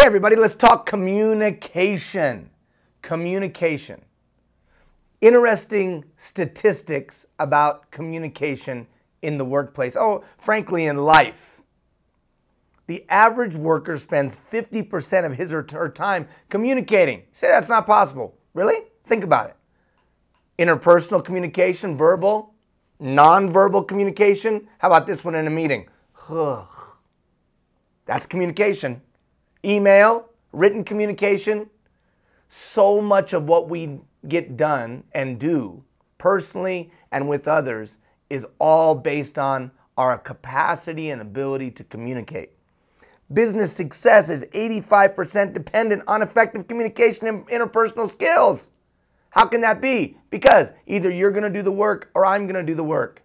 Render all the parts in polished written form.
everybody, let's talk communication. Communication. Interesting statistics about communication in the workplace. Oh, frankly, in life. The average worker spends 50% of his or her time communicating. Say that's not possible. Really? Think about it. Interpersonal communication, verbal, non-verbal communication. How about this one in a meeting? That's communication. Email, written communication. So much of what we get done and do personally and with others is all based on our capacity and ability to communicate. Business success is 85% dependent on effective communication and interpersonal skills. How can that be? Because either you're going to do the work or I'm going to do the work.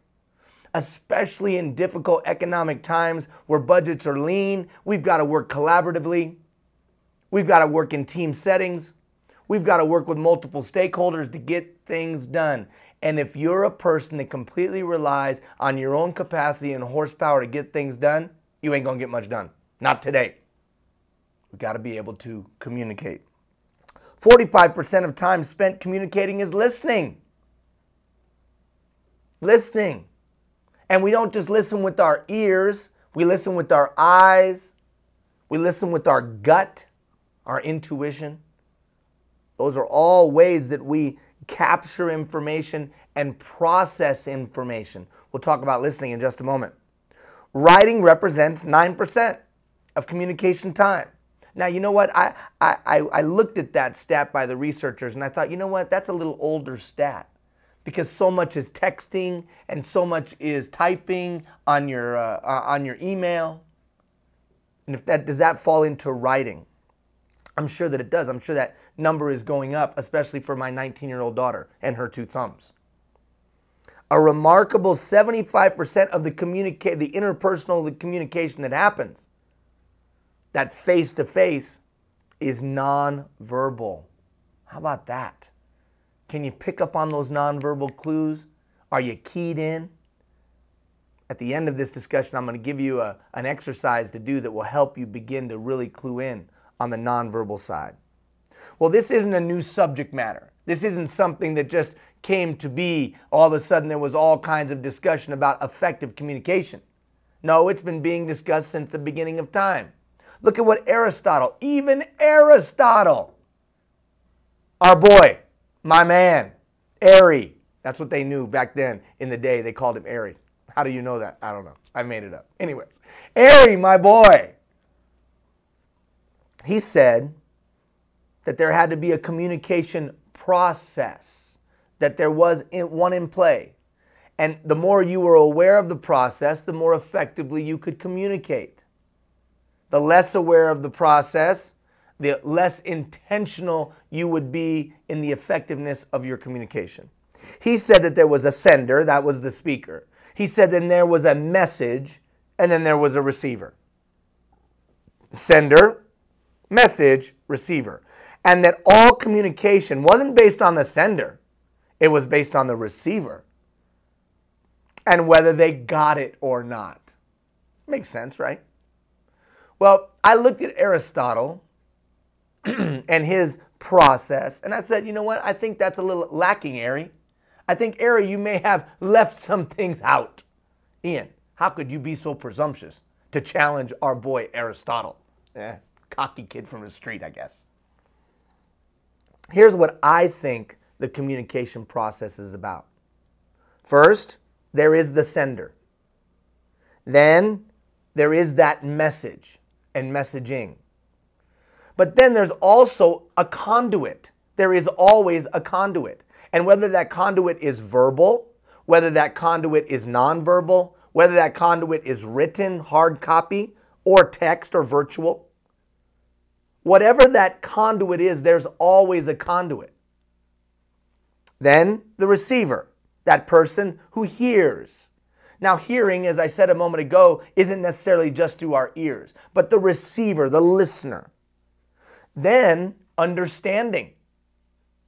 Especially in difficult economic times where budgets are lean, we've got to work collaboratively. We've got to work in team settings. We've got to work with multiple stakeholders to get things done. And if you're a person that completely relies on your own capacity and horsepower to get things done, you ain't going to get much done. Not today. We've got to be able to communicate. 45% of time spent communicating is listening. Listening. And we don't just listen with our ears. We listen with our eyes. We listen with our gut, our intuition. Those are all ways that we capture information and process information. We'll talk about listening in just a moment. Writing represents 9% of communication time. Now, you know what? I looked at that stat by the researchers and I thought, you know what? That's a little older stat because so much is texting and so much is typing on your email. And if that does that fall into writing? I'm sure that it does. I'm sure that number is going up, especially for my 19-year-old daughter and her two thumbs. A remarkable 75% of the interpersonal communication that happens, that face-to-face, is nonverbal. How about that? Can you pick up on those nonverbal clues? Are you keyed in? At the end of this discussion, I'm going to give you an exercise to do that will help you begin to really clue in on the nonverbal side. Well, this isn't a new subject matter. This isn't something that just came to be. All of a sudden, there was all kinds of discussion about effective communication. No, it's been being discussed since the beginning of time. Look at what Aristotle, even Aristotle, our boy, my man, Airy. That's what they knew back then in the day. They called him Airy. How do you know that? I don't know. I made it up. Anyways, Airy, my boy, he said that there had to be a communication process, that there was one in play. And the more you were aware of the process, the more effectively you could communicate. The less aware of the process, the less intentional you would be in the effectiveness of your communication. He said that there was a sender, that was the speaker. He said then there was a message, and then there was a receiver. Sender, message, receiver. And that all communication wasn't based on the sender. It was based on the receiver. And whether they got it or not. Makes sense, right? Well, I looked at Aristotle and his process, and I said, you know what? I think that's a little lacking, Airy. I think, Airy, you may have left some things out. Ian, how could you be so presumptuous to challenge our boy Aristotle? Cocky kid from the street, I guess. Here's what I think the communication process is about. First, there is the sender. Then there is that message and messaging. But then there's also a conduit. There is always a conduit. And whether that conduit is verbal, whether that conduit is nonverbal, whether that conduit is written, hard copy, or text or virtual, whatever that conduit is, there's always a conduit. Then the receiver, that person who hears. Now, hearing, as I said a moment ago, isn't necessarily just through our ears, but the receiver, the listener. Then, understanding.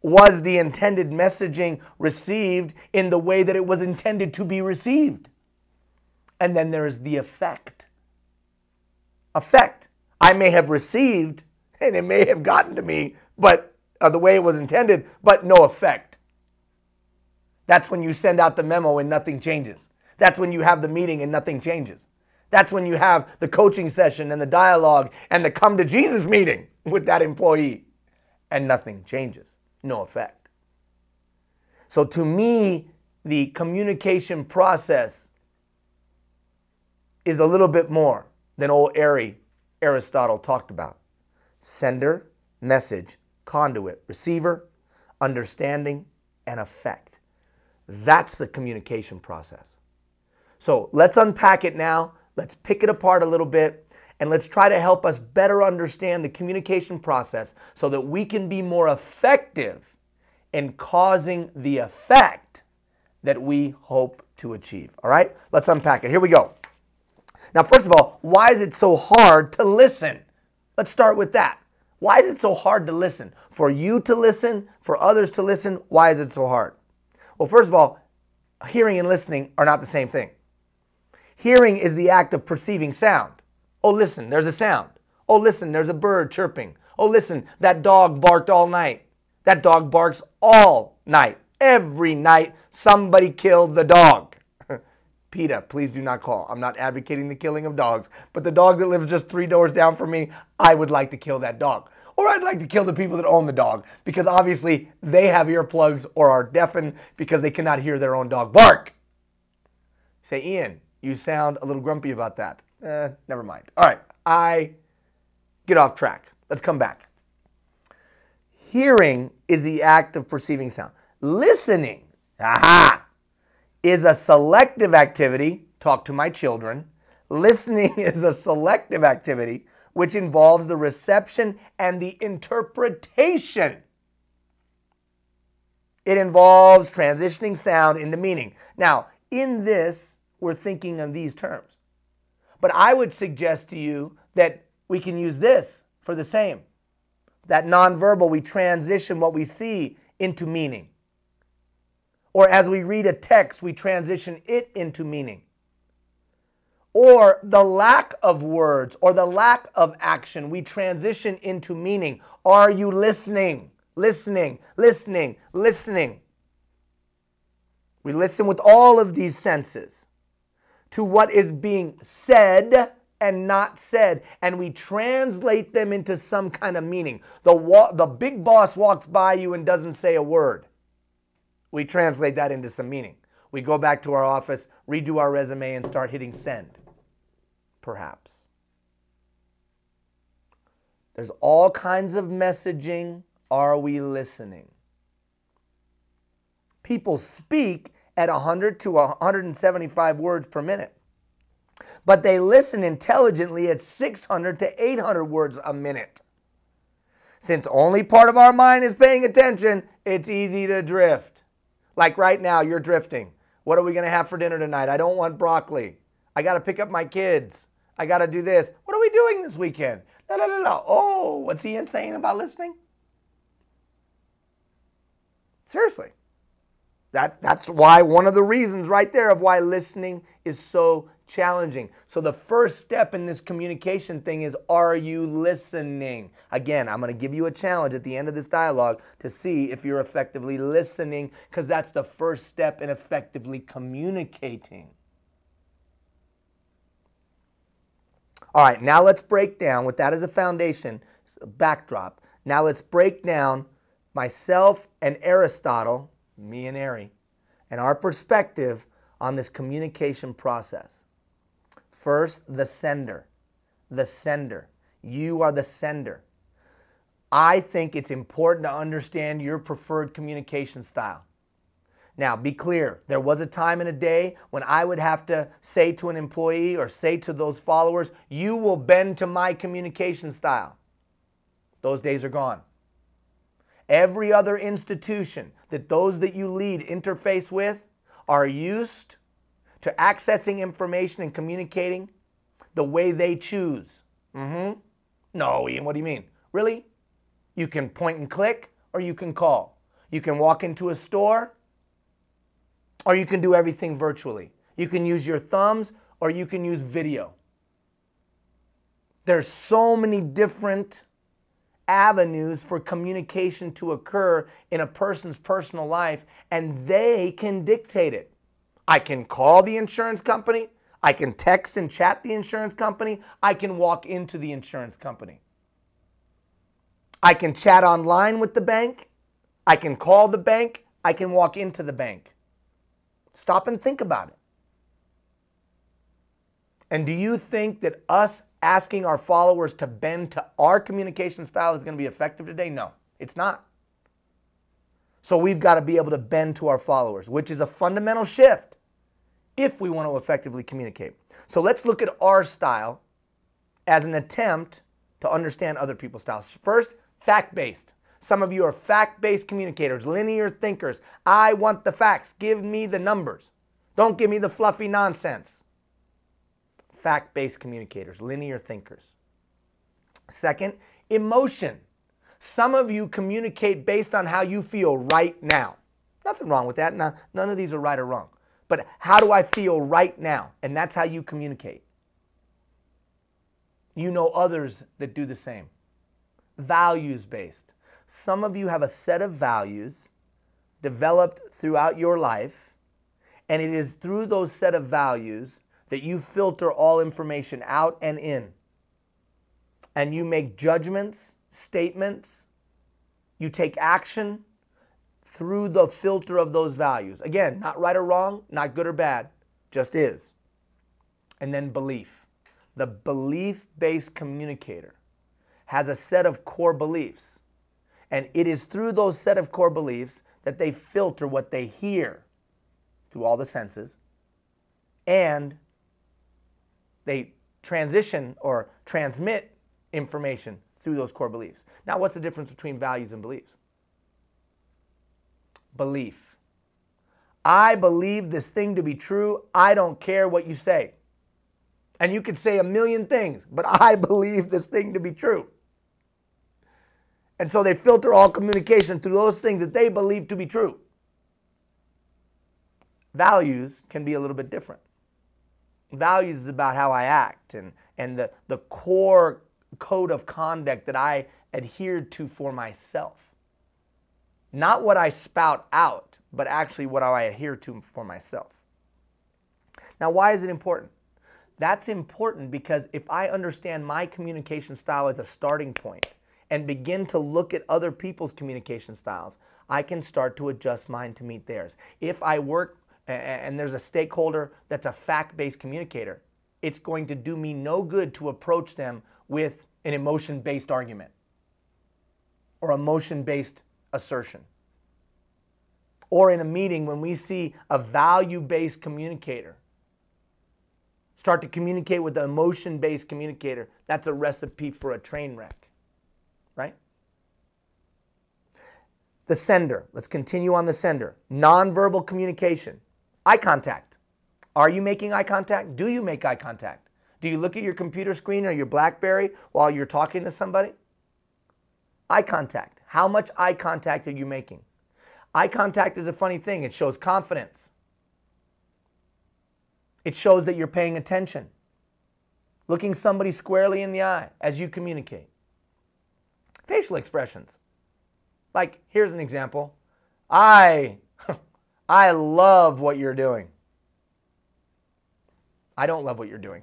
Was the intended messaging received in the way that it was intended to be received? And then there's the effect. Effect. I may have received and it may have gotten to me, but the way it was intended, but no effect. That's when you send out the memo and nothing changes. That's when you have the meeting and nothing changes. That's when you have the coaching session and the dialogue and the come to Jesus meeting with that employee and nothing changes. No effect. So to me, the communication process is a little bit more than old Aristotle talked about. Sender, message, conduit, receiver, understanding, and effect. That's the communication process. So let's unpack it now. Let's pick it apart a little bit, and let's try to help us better understand the communication process so that we can be more effective in causing the effect that we hope to achieve. All right? Let's unpack it. Here we go. Now, first of all, why is it so hard to listen? Let's start with that. Why is it so hard to listen? For you to listen, for others to listen, why is it so hard? Well, first of all, hearing and listening are not the same thing. Hearing is the act of perceiving sound. Oh, listen, there's a sound. Oh, listen, there's a bird chirping. Oh, listen, that dog barked all night. That dog barks all night. Every night, somebody killed the dog. PETA, please do not call. I'm not advocating the killing of dogs, but the dog that lives just 3 doors down from me, I would like to kill that dog. Or I'd like to kill the people that own the dog, because obviously they have earplugs or are deafened because they cannot hear their own dog bark. Say, Ian, you sound a little grumpy about that. Never mind. All right, I get off track. Let's come back. Hearing is the act of perceiving sound. Listening, is a selective activity. Talk to my children. Listening is a selective activity which involves the reception and the interpretation. It involves transitioning sound into meaning. Now, in this, we're thinking of these terms. But I would suggest to you that we can use this for the same. That nonverbal, we transition what we see into meaning. Or as we read a text, we transition it into meaning. Or the lack of words or the lack of action, we transition into meaning. Are you listening? Listening, listening, listening. We listen with all of these senses to what is being said and not said, and we translate them into some kind of meaning. The big boss walks by you and doesn't say a word. We translate that into some meaning. We go back to our office, redo our resume, and start hitting send, perhaps. There's all kinds of messaging. Are we listening? People speak at 100 to 175 words per minute, but they listen intelligently at 600 to 800 words a minute. Since only part of our mind is paying attention, it's easy to drift. Like right now, you're drifting. What are we going to have for dinner tonight? I don't want broccoli. I got to pick up my kids. I got to do this. What are we doing this weekend? La, la, la, la. Oh, what's Ian saying about listening? Seriously. That's why, one of the reasons right there of why listening is so challenging. So the first step in this communication thing is, are you listening? Again, I'm going to give you a challenge at the end of this dialogue to see if you're effectively listening, because that's the first step in effectively communicating. All right, now let's break down, with that as a foundation, a backdrop. Now let's break down myself and Aristotle, me and Ari, and our perspective on this communication process. First, the sender. The sender. You are the sender. I think it's important to understand your preferred communication style. Now, be clear. There was a time and a day when I would have to say to an employee or say to those followers, you will bend to my communication style. Those days are gone. Every other institution that those that you lead interface with are used to accessing information and communicating the way they choose. No, Ian, what do you mean? Really? You can point and click, or you can call. You can walk into a store, or you can do everything virtually. You can use your thumbs, or you can use video. There's so many different avenues for communication to occur in a person's personal life, and they can dictate it. I can call the insurance company. I can text and chat the insurance company. I can walk into the insurance company. I can chat online with the bank. I can call the bank. I can walk into the bank. Stop and think about it. And do you think that us asking our followers to bend to our communication style is going to be effective today? No, it's not. So we've got to be able to bend to our followers, which is a fundamental shift if we want to effectively communicate. So let's look at our style as an attempt to understand other people's styles. First, fact-based. Some of you are fact-based communicators, linear thinkers. I want the facts. Give me the numbers. Don't give me the fluffy nonsense. Fact-based communicators, linear thinkers. Second, emotion. Some of you communicate based on how you feel right now. Nothing wrong with that. Now, none of these are right or wrong. But how do I feel right now? And that's how you communicate. You know others that do the same. Values-based. Some of you have a set of values developed throughout your life, and it is through those set of values that you filter all information out and in. And you make judgments, statements, you take action through the filter of those values. Again, not right or wrong, not good or bad, just is. And then belief. The belief-based communicator has a set of core beliefs. And it is through those set of core beliefs that they filter what they hear through all the senses, and they transition or transmit information through those core beliefs. Now, what's the difference between values and beliefs? Belief. I believe this thing to be true. I don't care what you say. And you could say a million things, but I believe this thing to be true. And so they filter all communication through those things that they believe to be true. Values can be a little bit different. Values is about how I act and the core code of conduct that I adhere to for myself. Not what I spout out, but actually what I adhere to for myself. Now, why is it important? That's important because if I understand my communication style as a starting point and begin to look at other people's communication styles, I can start to adjust mine to meet theirs. If I work and there's a stakeholder that's a fact-based communicator, it's going to do me no good to approach them with an emotion-based argument or emotion-based assertion. Or in a meeting when we see a value-based communicator start to communicate with the emotion-based communicator, that's a recipe for a train wreck, right? The sender. Let's continue on the sender. Nonverbal communication. Eye contact. Are you making eye contact? Do you make eye contact? Do you look at your computer screen or your BlackBerry while you're talking to somebody? Eye contact. How much eye contact are you making? Eye contact is a funny thing. It shows confidence. It shows that you're paying attention. Looking somebody squarely in the eye as you communicate. Facial expressions. Like, here's an example. I love what you're doing. I don't love what you're doing.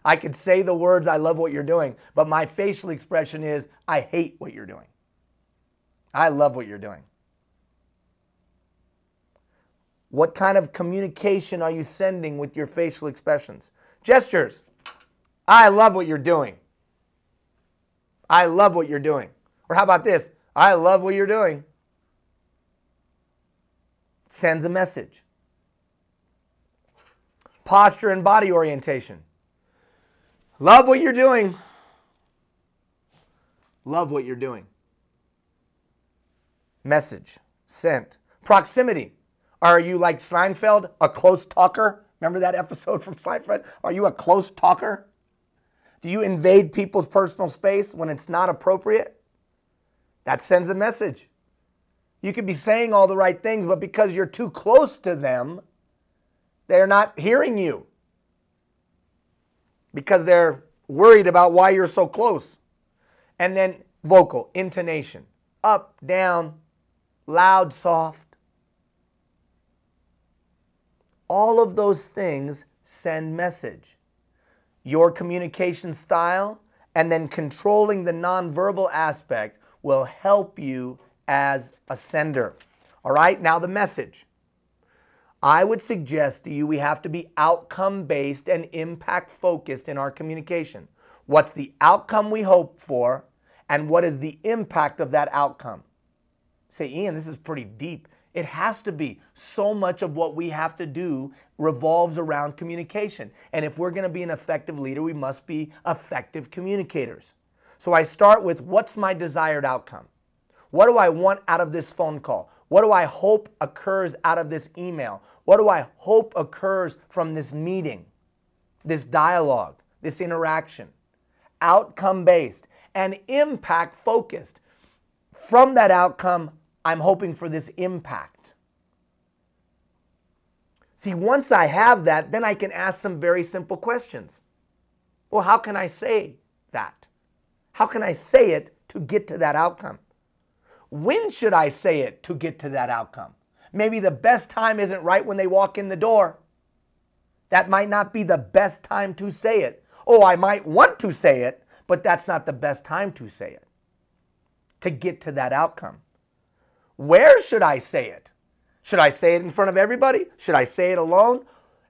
I could say the words, I love what you're doing, but my facial expression is, I hate what you're doing. I love what you're doing. What kind of communication are you sending with your facial expressions? Gestures. I love what you're doing. I love what you're doing. Or how about this? I love what you're doing. Sends a message. Posture and body orientation. Love what you're doing. Love what you're doing. Message. Sent. Proximity. Are you like Seinfeld, a close talker? Remember that episode from Seinfeld? Are you a close talker? Do you invade people's personal space when it's not appropriate? That sends a message. You could be saying all the right things, but because you're too close to them, they're not hearing you. Because they're worried about why you're so close. And then Vocal, intonation, up, down, loud, soft. All of those things send message. Your communication style and then controlling the nonverbal aspect will help you as a sender. All right, now the message. I would suggest to you we have to be outcome-based and impact-focused in our communication. What's the outcome we hope for, and what is the impact of that outcome? Say, Ian, this is pretty deep. It has to be. So much of what we have to do revolves around communication. And if we're going to be an effective leader, we must be effective communicators. So I start with, what's my desired outcome? What do I want out of this phone call? What do I hope occurs out of this email? What do I hope occurs from this meeting, this dialogue, this interaction? Outcome-based and impact-focused. From that outcome, I'm hoping for this impact. See, once I have that, then I can ask some very simple questions. Well, how can I say that? How can I say it to get to that outcome? When should I say it to get to that outcome? Maybe the best time isn't right when they walk in the door. That might not be the best time to say it. Oh, I might want to say it, but that's not the best time to say it to get to that outcome. Where should I say it? Should I say it in front of everybody? Should I say it alone?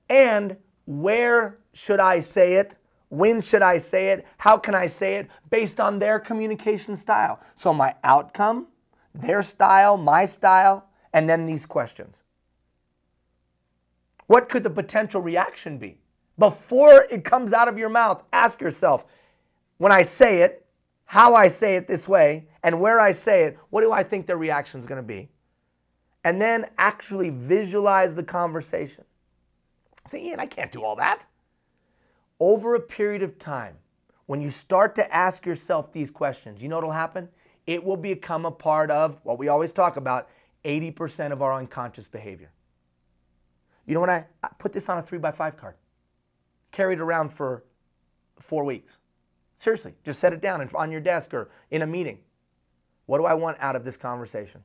And where should I say it? When should I say it? How can I say it? Based on their communication style. So my outcome, their style, my style, and then these questions. What could the potential reaction be? Before it comes out of your mouth, ask yourself, when I say it, how I say it this way, and where I say it, what do I think the reaction is going to be? And then actually visualize the conversation. Say, Ian, I can't do all that. Over a period of time, when you start to ask yourself these questions, you know what will happen? It will become a part of what we always talk about, 80% of our unconscious behavior. You know what? I put this on a 3x5 card. Carry it around for 4 weeks. Seriously, just set it down on your desk or in a meeting. What do I want out of this conversation?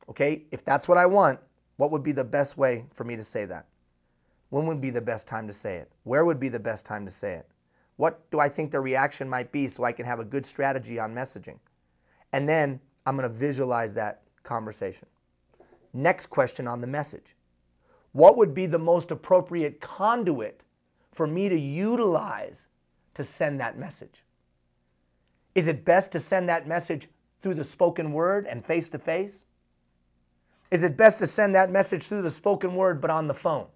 Okay, if that's what I want, what would be the best way for me to say that? When would be the best time to say it? Where would be the best time to say it? What do I think the reaction might be so I can have a good strategy on messaging? And then I'm going to visualize that conversation. Next question on the message. What would be the most appropriate conduit for me to utilize to send that message? Is it best to send that message through the spoken word and face-to-face? Is it best to send that message through the spoken word but on the phone?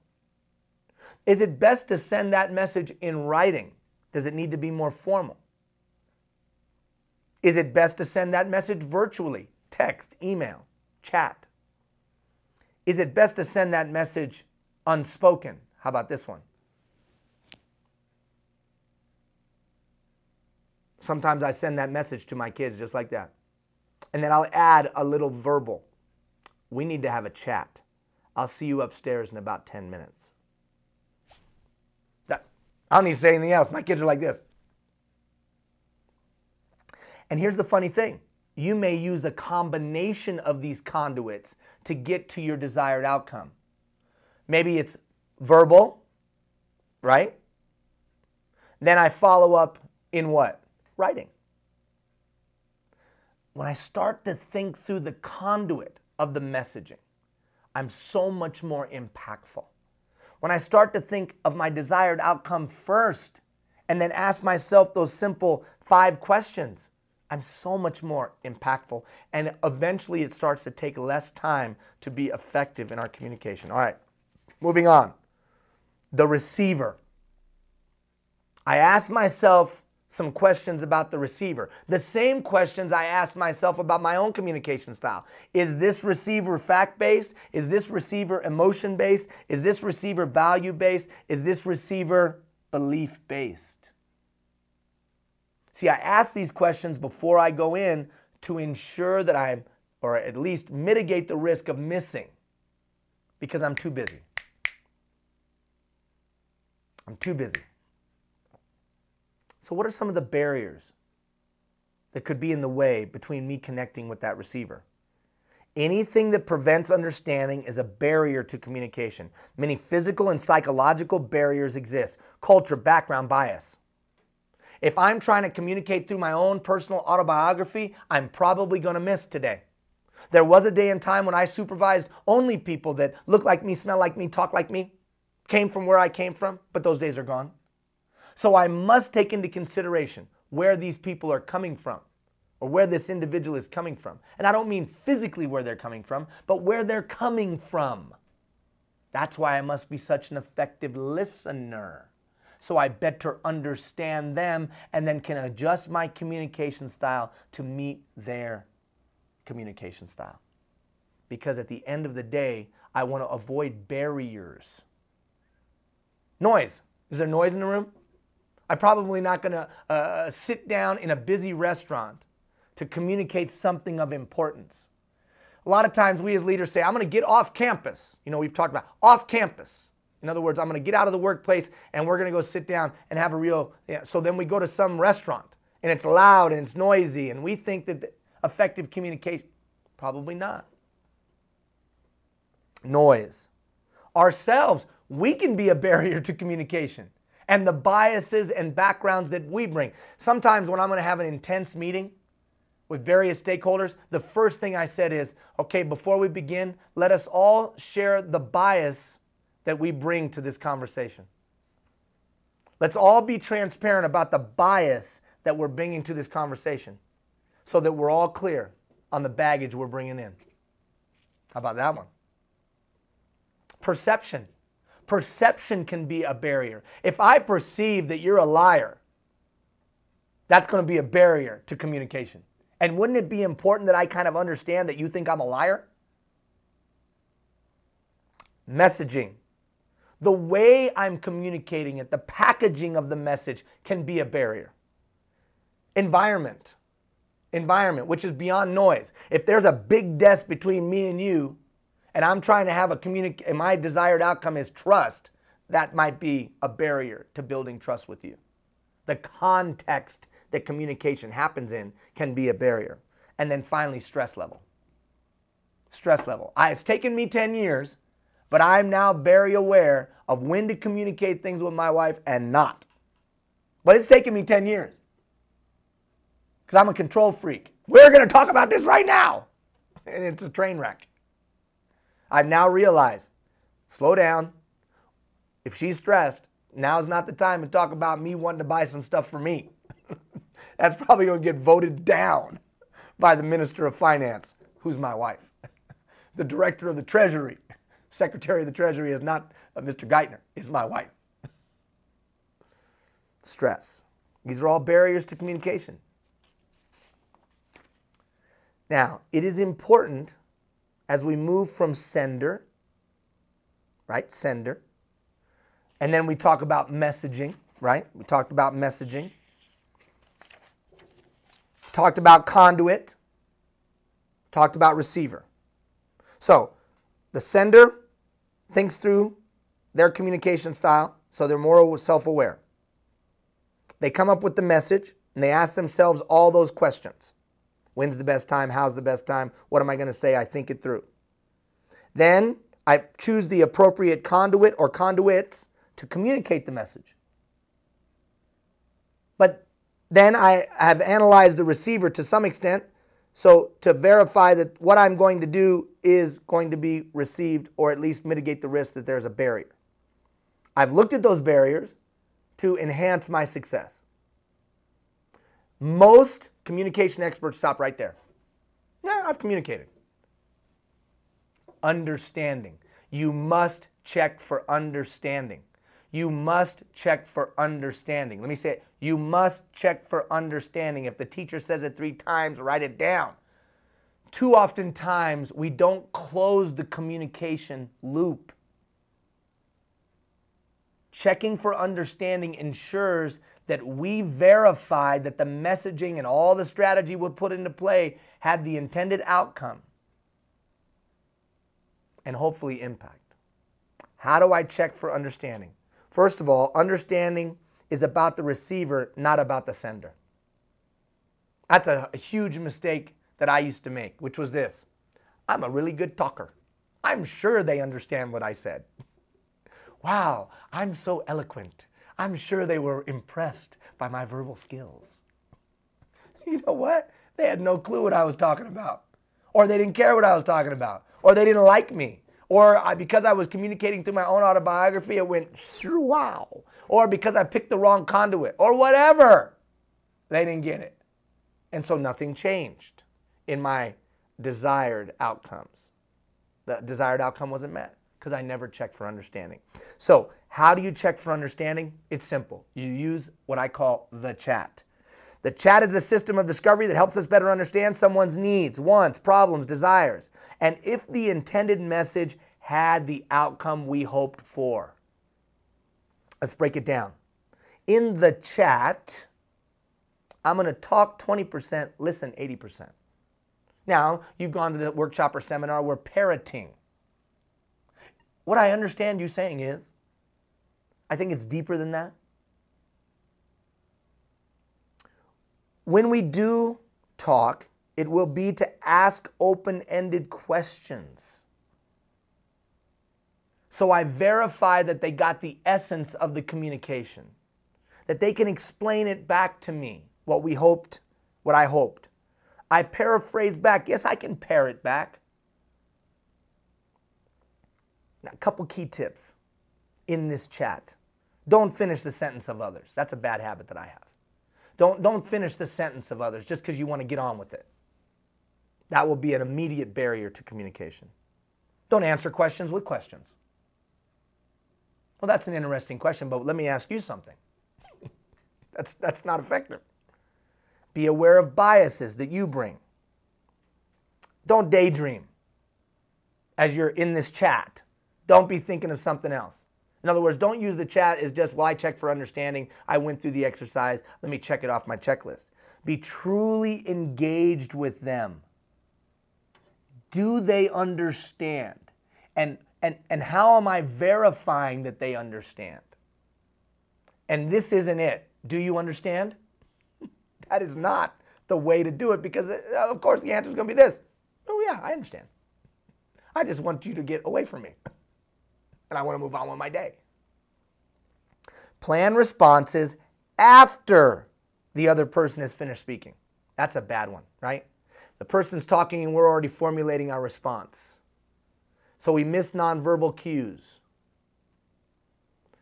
Is it best to send that message in writing? Does it need to be more formal? Is it best to send that message virtually? Text, email, chat. Is it best to send that message unspoken? How about this one? Sometimes I send that message to my kids just like that. And then I'll add a little verbal. We need to have a chat. I'll see you upstairs in about 10 minutes. I don't need to say anything else. My kids are like this. And here's the funny thing. You may use a combination of these conduits to get to your desired outcome. Maybe it's verbal, right? Then I follow up in what? Writing. When I start to think through the conduit of the messaging, I'm so much more impactful. When I start to think of my desired outcome first and then ask myself those simple 5 questions, I'm so much more impactful. And eventually it starts to take less time to be effective in our communication. All right, moving on. The receiver. I asked myself some questions about the receiver. The same questions I asked myself about my own communication style. Is this receiver fact-based? Is this receiver emotion-based? Is this receiver value-based? Is this receiver belief-based? See, I ask these questions before I go in to ensure that I'm, or at least mitigate the risk of missing, because I'm too busy. I'm too busy. So what are some of the barriers that could be in the way between me connecting with that receiver. Anything that prevents understanding is a barrier to communication. Many physical and psychological barriers exist. Culture, background, bias. If I'm trying to communicate through my own personal autobiography, I'm probably going to miss today. There was a day and time when I supervised only people that look like me, smell like me, talk like me, came from where I came from, but those days are gone. So I must take into consideration where these people are coming from, or where this individual is coming from. And I don't mean physically where they're coming from, but where they're coming from. That's why I must be such an effective listener. So I better understand them and then can adjust my communication style to meet their communication style. Because at the end of the day, I want to avoid barriers. Noise. Is there noise in the room? I'm probably not going to sit down in a busy restaurant to communicate something of importance. A lot of times we as leaders say, I'm going to get off campus. You know, we've talked about off campus. In other words, I'm going to get out of the workplace and we're going to go sit down and have a real, so then we go to some restaurant and it's loud and it's noisy and we think that effective communication, probably not. Noise. Ourselves, we can be a barrier to communication and the biases and backgrounds that we bring. Sometimes when I'm going to have an intense meeting with various stakeholders, the first thing I said is, okay, before we begin, let us all share the bias that we bring to this conversation. Let's all be transparent about the bias that we're bringing to this conversation so that we're all clear on the baggage we're bringing in. How about that one? Perception. Perception can be a barrier. If I perceive that you're a liar, that's going to be a barrier to communication. And wouldn't it be important that I kind of understand that you think I'm a liar? Messaging. The way I'm communicating it, the packaging of the message can be a barrier. Environment. Environment, which is beyond noise. If there's a big desk between me and you, and I'm trying to have and my desired outcome is trust, that might be a barrier to building trust with you. The context that communication happens in can be a barrier. And then finally, stress level. Stress level. It's taken me 10 years, but I'm now very aware of when to communicate things with my wife and not. But it's taken me 10 years because I'm a control freak. We're going to talk about this right now. And it's a train wreck. I've now realized, slow down. If she's stressed, now's not the time to talk about me wanting to buy some stuff for me. That's probably going to get voted down by the Minister of Finance, who's my wife. The Director of the Treasury, Secretary of the Treasury is not Mr. Geithner, is my wife. Stress. These are all barriers to communication. Now, it is important as we move from sender, right, sender, and then we talk about messaging, right? We talked about messaging. Talked about conduit. Talked about receiver. So, the sender thinks through their communication style, so they're more self-aware. They come up with the message, and they ask themselves all those questions. When's the best time? How's the best time? What am I going to say? I think it through. Then I choose the appropriate conduit or conduits to communicate the message. But then I have analyzed the receiver to some extent, so to verify that what I'm going to do is going to be received or at least mitigate the risk that there's a barrier. I've looked at those barriers to enhance my success. Most communication experts stop right there. Yeah, I've communicated. Understanding. You must check for understanding. You must check for understanding. Let me say it. You must check for understanding. If the teacher says it 3 times, write it down. Too often times, we don't close the communication loop. Checking for understanding ensures that we verify that the messaging and all the strategy we put into play had the intended outcome and hopefully impact. How do I check for understanding? First of all, understanding is about the receiver, not about the sender. That's a huge mistake that I used to make, which was this. I'm a really good talker. I'm sure they understand what I said. Wow, I'm so eloquent. I'm sure they were impressed by my verbal skills. You know what? They had no clue what I was talking about. Or they didn't care what I was talking about. Or they didn't like me. Or because I was communicating through my own autobiography, it went, wow. Or because I picked the wrong conduit. Or whatever. They didn't get it. And so nothing changed in my desired outcomes. The desired outcome wasn't met because I never checked for understanding. So how do you check for understanding? It's simple. You use what I call the chat. The chat is a system of discovery that helps us better understand someone's needs, wants, problems, desires, and if the intended message had the outcome we hoped for. Let's break it down. In the chat, I'm going to talk 20%, listen 80%. Now, you've gone to the workshop or seminar, we're parroting. What I understand you saying is, I think it's deeper than that. When we do talk, it will be to ask open-ended questions. So I verify that they got the essence of the communication, that they can explain it back to me, what we hoped, what I hoped. I paraphrase back. Yes, I can parrot back. Now, a couple key tips in this chat. Don't finish the sentence of others. That's a bad habit that I have. Don't finish the sentence of others just because you want to get on with it. That will be an immediate barrier to communication. Don't answer questions with questions. Well, that's an interesting question, but let me ask you something. That's not effective. Be aware of biases that you bring. Don't daydream as you're in this chat. Don't be thinking of something else. In other words, don't use the chat as just, well, I checked for understanding. I went through the exercise. Let me check it off my checklist. Be truly engaged with them. Do they understand? And how am I verifying that they understand? And this isn't it. Do you understand? That is not the way to do it because, of course, the answer is going to be this. Oh, yeah, I understand. I just want you to get away from me. And I want to move on with my day. Plan responses after the other person has finished speaking. That's a bad one, right? The person's talking and we're already formulating our response. So we miss nonverbal cues.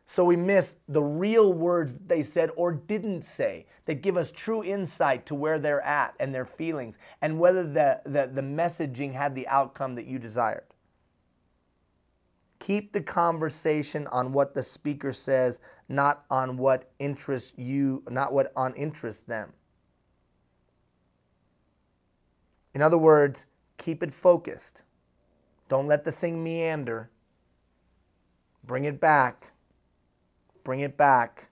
So we miss the real words that they said or didn't say that give us true insight to where they're at and their feelings and whether the messaging had the outcome that you desired. Keep the conversation on what the speaker says, not on what interests you, not what interests them. In other words, keep it focused. Don't let the thing meander. Bring it back. Bring it back.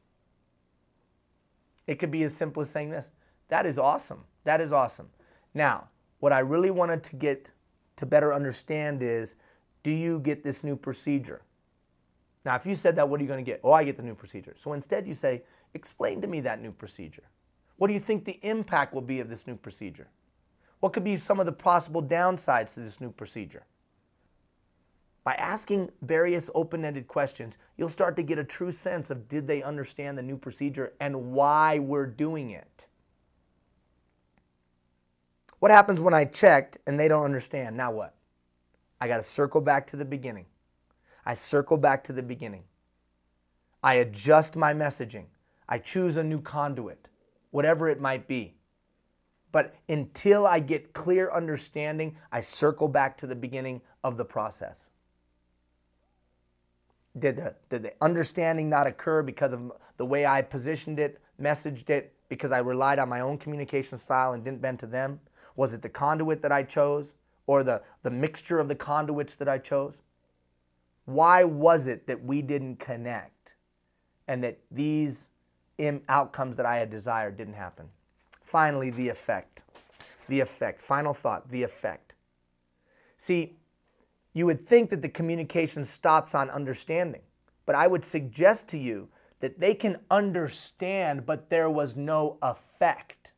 It could be as simple as saying this. That is awesome. That is awesome. Now, what I really wanted to get to better understand is, do you get this new procedure? Now, if you said that, what are you going to get? Oh, I get the new procedure. So instead you say, explain to me that new procedure. What do you think the impact will be of this new procedure? What could be some of the possible downsides to this new procedure? By asking various open-ended questions, you'll start to get a true sense of did they understand the new procedure and why we're doing it. What happens when I checked and they don't understand? Now what? I got to circle back to the beginning. I circle back to the beginning. I adjust my messaging. I choose a new conduit, whatever it might be. But until I get clear understanding, I circle back to the beginning of the process. Did the understanding not occur because of the way I positioned it, messaged it, because I relied on my own communication style and didn't bend to them? Was it the conduit that I chose? Or the mixture of the conduits that I chose? Why was it that we didn't connect and that these outcomes that I had desired didn't happen? Finally, the effect. The effect. Final thought, the effect. See, you would think that the communication stops on understanding, but I would suggest to you that they can understand, but there was no effect.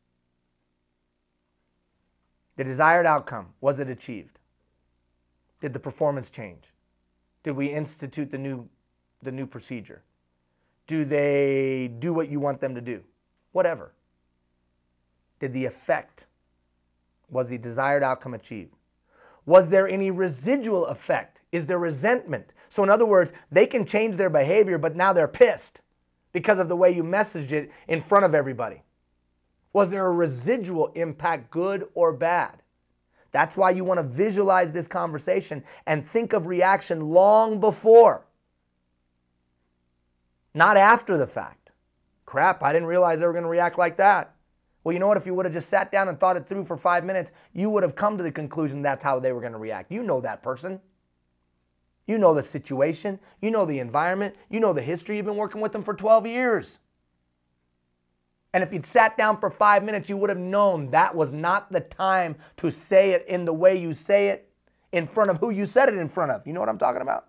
The desired outcome, was it achieved? Did the performance change? Did we institute the new procedure? Do they do what you want them to do? Whatever. Did the effect, was the desired outcome achieved? Was there any residual effect? Is there resentment? So in other words, they can change their behavior, but now they're pissed because of the way you messaged it in front of everybody. Was there a residual impact, good or bad? That's why you want to visualize this conversation and think of reaction long before, not after the fact. Crap, I didn't realize they were going to react like that. Well, you know what? If you would have just sat down and thought it through for 5 minutes, you would have come to the conclusion that's how they were going to react. You know that person. You know the situation. You know the environment. You know the history. You've been working with them for 12 years. And if you'd sat down for 5 minutes, you would have known that was not the time to say it in the way you say it in front of who you said it in front of. You know what I'm talking about?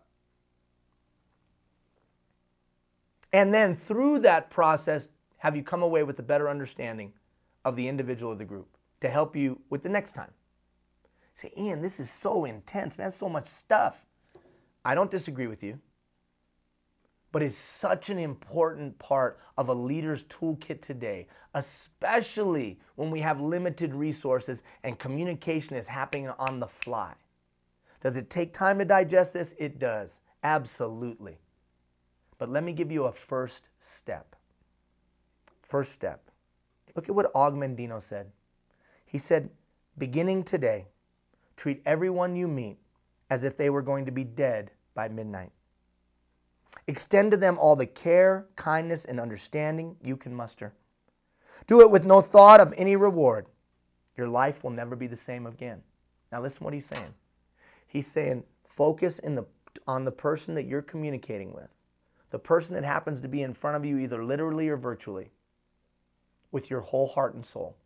And then through that process, have you come away with a better understanding of the individual or the group to help you with the next time? Say, Ian, this is so intense, man, so much stuff. I don't disagree with you, but it's such an important part of a leader's toolkit today, especially when we have limited resources and communication is happening on the fly. Does it take time to digest this? It does, absolutely. But let me give you a first step. First step. Look at what Og Mandino said. He said, beginning today, treat everyone you meet as if they were going to be dead by midnight. Extend to them all the care, kindness, and understanding you can muster. Do it with no thought of any reward. Your life will never be the same again. Now listen what he's saying. He's saying focus on the person that you're communicating with. The person that happens to be in front of you either literally or virtually, with your whole heart and soul.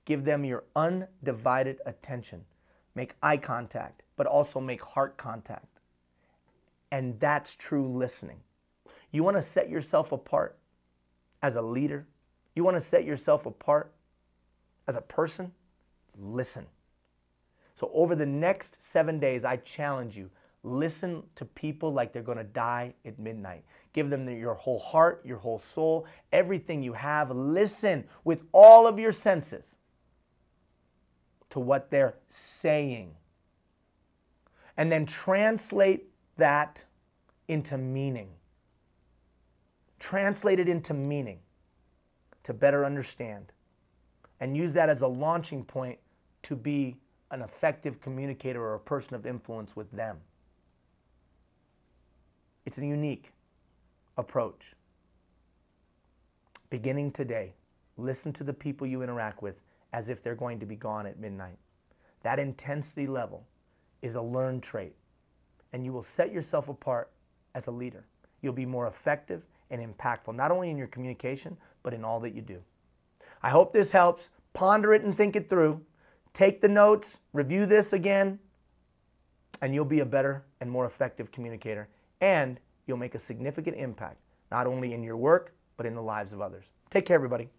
Give them your undivided attention. Make eye contact, but also make heart contact. And that's true listening. You want to set yourself apart as a leader? You want to set yourself apart as a person? Listen. So over the next 7 days, I challenge you, listen to people like they're going to die at midnight. Give them your whole heart, your whole soul, everything you have. Listen with all of your senses to what they're saying. And then translate that into meaning. Translate it into meaning to better understand. And use that as a launching point to be an effective communicator or a person of influence with them. It's a unique approach. Beginning today, listen to the people you interact with as if they're going to be gone at midnight. That intensity level is a learned trait, and you will set yourself apart as a leader. You'll be more effective and impactful, not only in your communication, but in all that you do. I hope this helps. Ponder it and think it through. Take the notes, review this again, and you'll be a better and more effective communicator. And you'll make a significant impact, not only in your work, but in the lives of others. Take care, everybody.